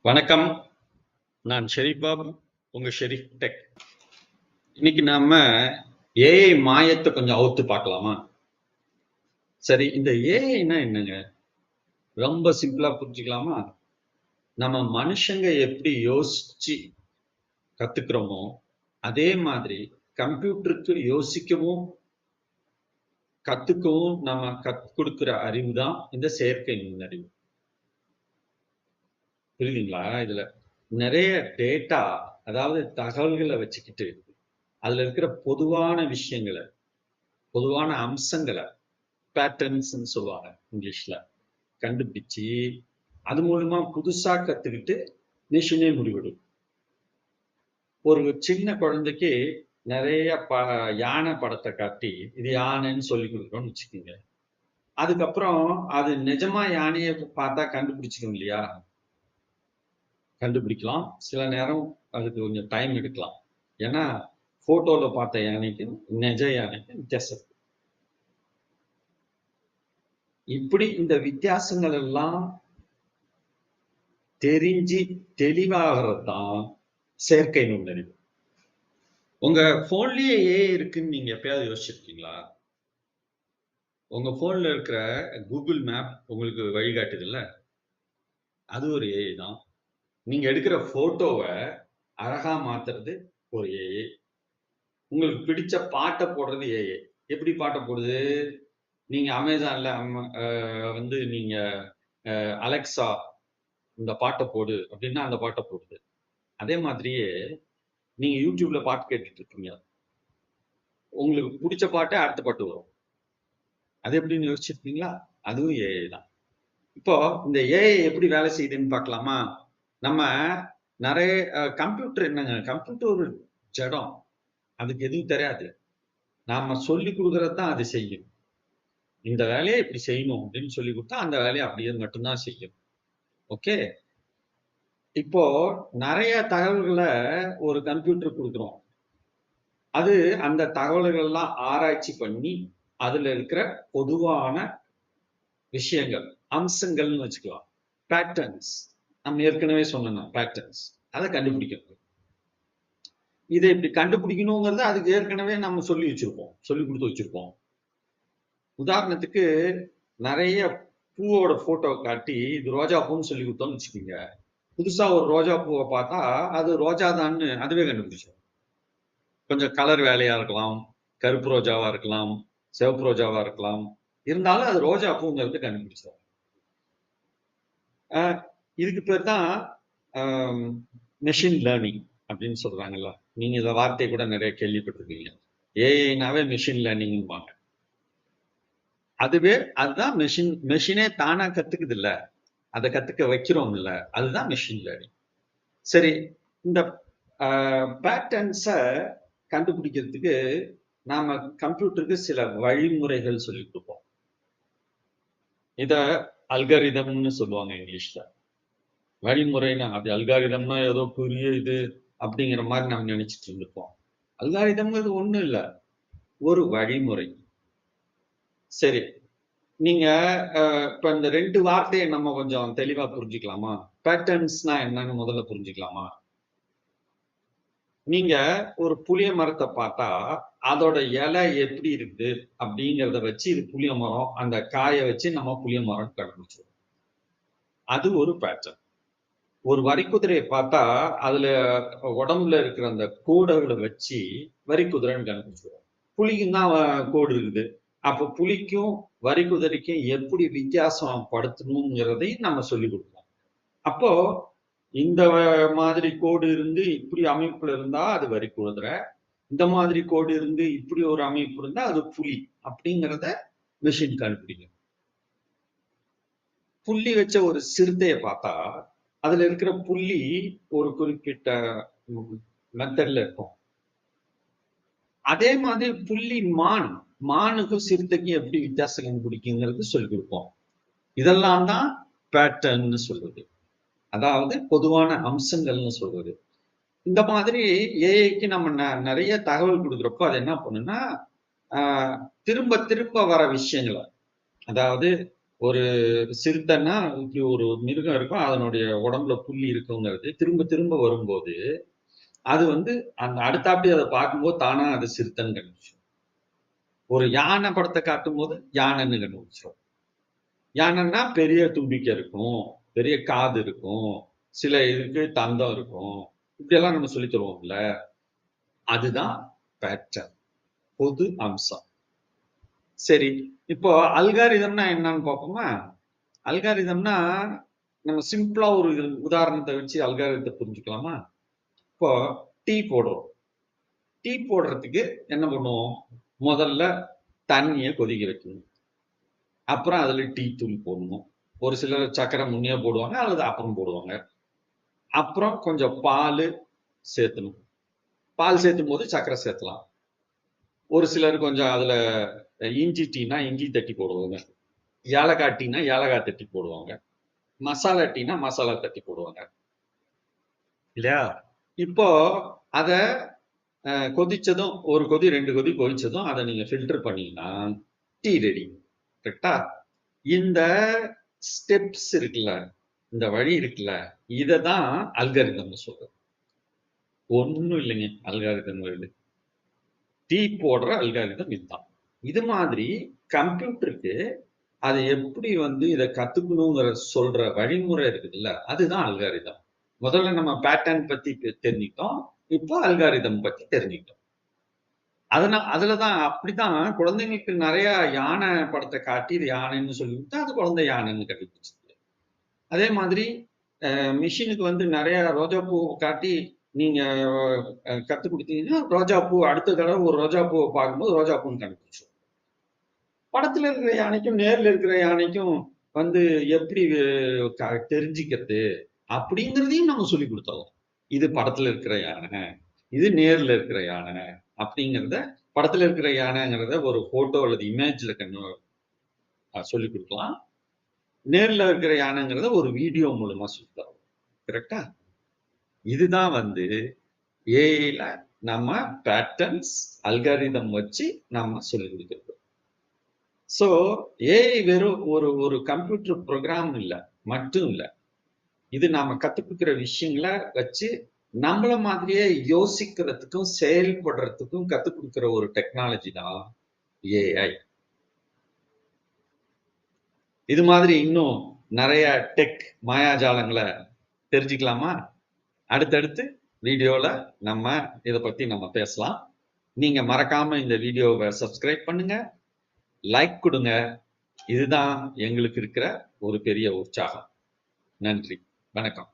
வணக்கம். நான் ஷெரீப் பாபு, உங்க ஷெரீப் டெக். இன்னைக்கு நாம ஏஐ மாயத்தை கொஞ்சம் அவுத்து பார்க்கலாமா? சரி, இந்த ஏஐனா என்னங்க? ரொம்ப சிம்பிளா புரிஞ்சுக்கலாமா? நம்ம மனுஷங்க எப்படி யோசிச்சு கத்துக்கிறோமோ அதே மாதிரி கம்ப்யூட்டருக்கு யோசிக்கவும் கத்துக்கவும் நம்ம கத்துக் கொடுக்கிற அறிவு தான் இந்த செயற்கை நுண்ணறிவு. புரியுதுங்களா? இதுல நிறைய டேட்டா, அதாவது தகவல்களை வச்சுக்கிட்டு அதுல இருக்கிற பொதுவான விஷயங்களை, பொதுவான அம்சங்களை, பேட்டர்ன்ஸ் சொல்லுவாங்க இங்கிலீஷ்ல, கண்டுபிடிச்சு அது மூலமா புதுசா கத்துக்கிட்டு மிஷினே முடிவிடும். ஒரு சின்ன குழந்தைக்கு நிறைய யானை படத்தை காட்டி இது யானைன்னு சொல்லி கொடுக்குறோம்னு வச்சுக்கோங்க. அதுக்கப்புறம் அது நிஜமா யானையை பார்த்தா கண்டுபிடிச்சிடும் இல்லையா? கண்டுபிடிக்கலாம். சில நேரம் அதுக்கு கொஞ்சம் டைம் எடுக்கலாம். ஏன்னா போட்டோல பார்த்த யானைக்கு நிஜ யானைக்கு வித்தியாசம். இப்படி இந்த வித்தியாசங்கள் எல்லாம் தெரிஞ்சு தெளிவாகிறது தான் செயற்கை நுண்ணறிவு. உங்க போன்லயே ஏஐ இருக்குன்னு நீங்க எப்பயாவது யோசிச்சிருக்கீங்களா? உங்க போன்ல இருக்கிற கூகுள் மேப் உங்களுக்கு வழிகாட்டுது இல்ல, அது ஒரு ஏஐ தான். நீங்க எடுக்கிற போட்டோவை அழகா மாத்துறது ஒரு ஏஐ. உங்களுக்கு பிடிச்ச பாட்டை போடுறது ஏஐ. எப்படி பாட்டை போடுது? நீங்க அமேசான்ல வந்து நீங்க அலெக்சா இந்த பாட்டை போடு அப்படின்னா அந்த பாட்டை போடுது. அதே மாதிரியே நீங்க யூடியூப்ல பாட்டு கேட்டுட்டு இருக்கீங்க, உங்களுக்கு பிடிச்ச பாட்டே அடுத்த பாட்டு வரும். அது எப்படின்னு யோசிச்சிருக்கீங்களா? அதுவும் ஏஐ தான். இப்போ இந்த ஏஐ எப்படி வேலை செய்யுதுன்னு பார்க்கலாமா? நம்ம நிறைய கம்ப்யூட்டர் என்னங்க, கம்ப்யூட்டர் ஒரு ஜடம், அதுக்கு எதுவும் தெரியாது. நாம சொல்லி கொடுக்கறது தான் அது செய்யும். இந்த வேலையை இப்படி செய்யணும் அப்படின்னு சொல்லி கொடுத்தா அந்த வேலையை அப்படியே மட்டும்தான் செய்யும். ஓகே, இப்போ நிறைய தகவல்களை ஒரு கம்ப்யூட்டர் கொடுக்குறோம். அது அந்த தகவல்கள் எல்லாம் ஆராய்ச்சி பண்ணி அதுல இருக்கிற பொதுவான விஷயங்கள், அம்சங்கள்னு வச்சுக்கலாம், பேட்டர்ன்ஸ், நம்ம ஏற்கனவே சொன்னோம் பேட்டர்ன்ஸ், அதை கண்டுபிடிக்கணும். இதை இப்படி கண்டுபிடிக்கணுங்கிறத அதுக்கு ஏற்கனவே நம்ம சொல்லி வச்சிருப்போம், சொல்லி கொடுத்து வச்சிருப்போம். உதாரணத்துக்கு நிறைய பூவோட போட்டோ காட்டி இது ரோஜா பூன்னு சொல்லி கொடுத்தோம்னு வச்சுக்கோங்க. புதுசா ஒரு ரோஜா பூவை பார்த்தா அது ரோஜா தான்னு அதுவே கண்டுபிடிச்சோம். கொஞ்சம் கலர் வேலையா இருக்கலாம், கருப்பு ரோஜாவா இருக்கலாம், சிவப்பு ரோஜாவா இருக்கலாம், இருந்தாலும் அது ரோஜா பூங்கிறது கண்டுபிடிச்சோம். இதுக்கு பேர் தான் மெஷின் லேர்னிங் அப்படின்னு சொல்றாங்கல்ல. நீங்க இந்த வார்த்தையை கூட நிறைய கேள்விப்பட்டிருக்கீங்க. ஏஐனாவே மெஷின் லேர்னிங்பாங்க. அதுதான் மெஷினே தானா கத்துக்குது இல்ல, அதை கத்துக்க வைக்கிறோம் இல்ல, அதுதான் மெஷின் லேர்னிங். சரி, இந்த பேட்டர்ன்ஸை கண்டுபிடிக்கிறதுக்கு நாம கம்ப்யூட்டருக்கு சில வழிமுறைகள் சொல்லி கொடுப்போம். இத அல்காரிதம்னு சொல்லுவாங்க இங்கிலீஷ்ல. வழிமுறைனா அது அல்காரிதம்னா ஏதோ பெரிய இது அப்படிங்கிற மாதிரி நம்ம நினைச்சிட்டு இருந்திருப்போம். அல்காரிதம்ங்கிறது ஒண்ணும் இல்லை, ஒரு வழிமுறை. சரி, நீங்க இப்ப இந்த ரெண்டு வார்த்தையை நம்ம கொஞ்சம் தெளிவா புரிஞ்சுக்கலாமா? பேட்டர்ன்ஸ்னா என்னன்னு முதல்ல புரிஞ்சுக்கலாமா? நீங்க ஒரு புளிய மரத்தை பார்த்தா அதோட இலை எப்படி இருக்குது அப்படிங்கிறத வச்சு இது புளிய மரம், அந்த காயை வச்சு நம்ம புளிய மரம் கண்டுபிடிச்சிருவோம். அது ஒரு பேட்டர்ன். ஒரு வரிக்குதிரையை பார்த்தா அதுல உடம்புல இருக்கிற அந்த கோடுகளை வச்சு வரிக்குதிரைன்னு கண்டுபிடிச்சிருவோம். புலிக்கும் தான் கோடு இருக்குது. அப்ப புலிக்கும் வரிக்குதிரைக்கும் எப்படி வித்தியாசம் படுத்தணுங்கிறதையும் நம்ம சொல்லி கொடுப்போம். அப்போ இந்த மாதிரி கோடு இருந்து இப்படி அமைப்புல இருந்தா அது வரிக்குதிரை, இந்த மாதிரி கோடு இருந்து இப்படி ஒரு அமைப்பு இருந்தா அது புலி அப்படிங்கிறத மெஷின் கண்டுபிடிக்கும். புள்ளி வச்ச ஒரு சிறுத்தையை பார்த்தா அதுல இருக்கிற புள்ளி ஒரு குறிப்பிட்ட மெத்தட்ல இருக்கும். அதே மாதிரி புள்ளி மானுக்கும் சிறுத்தைக்கும் எப்படி வித்தியாசம் கண்டுபிடிக்குங்கிறது சொல்லி கொடுப்போம். இதெல்லாம் தான் பேட்டர்ன்னு சொல்றது, அதாவது பொதுவான அம்சங்கள்னு சொல்றது. இந்த மாதிரி ஏஐக்கு நம்ம நிறைய தகவல் கொடுக்குறப்போ அது என்ன பண்ணுன்னா திரும்ப திரும்ப வர விஷயங்களை, அதாவது ஒரு சிறுத்தைன்னா இப்படி ஒரு மிருகம் இருக்கும், அதனுடைய உடம்புல புள்ளி இருக்குங்கிறது திரும்ப திரும்ப வரும்போது அது வந்து அந்த அடுத்தாப்படி அதை பார்க்கும்போது தானா அது சிறுத்தைன்னு கண்டுபிடிச்சிடும். ஒரு யானை படத்தை காட்டும் போது யானைன்னு கண்டுபிடிச்சிடும். யானைன்னா பெரிய தும்பிக்கை இருக்கும், பெரிய காது இருக்கும், சில இதுக்கு தந்தம் இருக்கும், இப்படியெல்லாம் நம்ம சொல்லி தருவோம்ல. அதுதான் பேட்டர்ன், பொது அம்சம். சரி, இப்போ அல்காரிதம்னா என்னன்னு பார்ப்போமா? அல்காரிதம்னா நம்ம சிம்பிளா ஒரு உதாரணத்தை வச்சு அல்காரிதத்தை புரிஞ்சுக்கலாமா? இப்போ டீ போடுறோம். டீ போடுறதுக்கு என்ன பண்ணுவோம்? முதல்ல தண்ணியை கொதிக்க வைக்கணும். அப்புறம் அதுல டீ தூள் போடணும். ஒரு சிலர் சர்க்கரை முன்னே போடுவாங்க அல்லது அப்புறம் போடுவாங்க. அப்புறம் கொஞ்சம் பால் சேர்த்தணும். பால் சேர்த்தும் போது சர்க்கரை சேர்த்தலாம். ஒரு சிலர் கொஞ்சம் அதுல இஞ்சி டீனா இஞ்சி தட்டி போடுவாங்க, ஏலக்காய் டீனா ஏலக்காய் தட்டி போடுவாங்க, மசாலா டீனா மசாலா தட்டி போடுவாங்க இல்லையா? இப்போ அத கொதிச்சதும் ஒரு கொதி 2 கொதி கொதிச்சதும் அதை நீங்க ஃபில்டர் பண்ணீங்கன்னா டீ ரெடி. கரெக்டா? இந்த ஸ்டெப்ஸ் இருக்குல்ல, இந்த வழி இருக்குல்ல, இததான் அல்காரிதம் சொல்றது. ஒண்ணும் இல்லைங்க அல்காரிதம் வருது. டீ போடுற அல்காரிதம் இதுதான். இது மாதிரி கம்ப்யூட்டருக்கு அதை எப்படி வந்து இதை கத்துக்கணுங்கிற சொல்ற வழிமுறை இருக்குதுல்ல, அதுதான் அல்காரிதம். முதல்ல நம்ம பேட்டர்ன் பத்தி தெரிஞ்சுக்கிட்டோம், இப்போ அல்காரிதம் பத்தி தெரிஞ்சுக்கிட்டோம். அதுலதான் அப்படித்தான் குழந்தைங்களுக்கு நிறைய யானை படத்தை காட்டி இது யானைன்னு சொல்லிவிட்டு அது குழந்தை யானைன்னு கண்டுபிடிச்சது. அதே மாதிரி மிஷினுக்கு வந்து நிறைய ரோஜா பூ காட்டி நீங்க கத்து கொடுத்தீங்கன்னா ரோஜா பூ அடுத்த தடவை ஒரு ரோஜா பூவை பார்க்கும்போது ரோஜா பூன்னு கண்டுபிடிச்சோம். படத்துல இருக்கிற யானைக்கும் நேர்ல இருக்கிற யானைக்கும் வந்து எப்படி தெரிஞ்சுக்கிறது அப்படிங்கிறதையும் நம்ம சொல்லி கொடுத்தோம். இது படத்துல இருக்கிற யானை, இது நேர்ல இருக்கிற யானை அப்படிங்கிறத, படத்துல இருக்கிற யானைங்கிறத ஒரு போட்டோ அல்லது இமேஜ்ல சொல்லி கொடுக்கலாம். நேர்ல இருக்கிற யானைங்கிறத ஒரு வீடியோ மூலமா சொல்லி தரோம். கரெக்டா? இதுதான் வந்து ஏஐல நம்ம பேட்டர்ன்ஸ் அல்காரிதம் வச்சு நம்ம சொல்லி கொடுக்கிறோம். சோ ஏஐ வெறும் ஒரு ஒரு கம்ப்யூட்டர் ப்ரோக்ராம் இல்ல, மட்டும் இல்ல. இது நாம கத்துக்கிற விஷயங்களை வச்சு நம்மள மாதிரியே யோசிக்கிறதுக்கும் செயல்படுறதுக்கும் கத்துக் கொடுக்கிற ஒரு டெக்னாலஜி தான் ஏஐ. இது மாதிரி இன்னும் நிறைய டெக் மாயாஜாலங்களை தெரிஞ்சுக்கலாமா? அடுத்தடுத்து வீடியோல நம்ம இதை பத்தி நம்ம பேசலாம். நீங்க மறக்காம இந்த வீடியோவை சப்ஸ்கிரைப் பண்ணுங்க, லைக் கொடுங்க. இதுதான் எங்களுக்கு இருக்கிற ஒரு பெரிய உற்சாகம். நன்றி, வணக்கம்.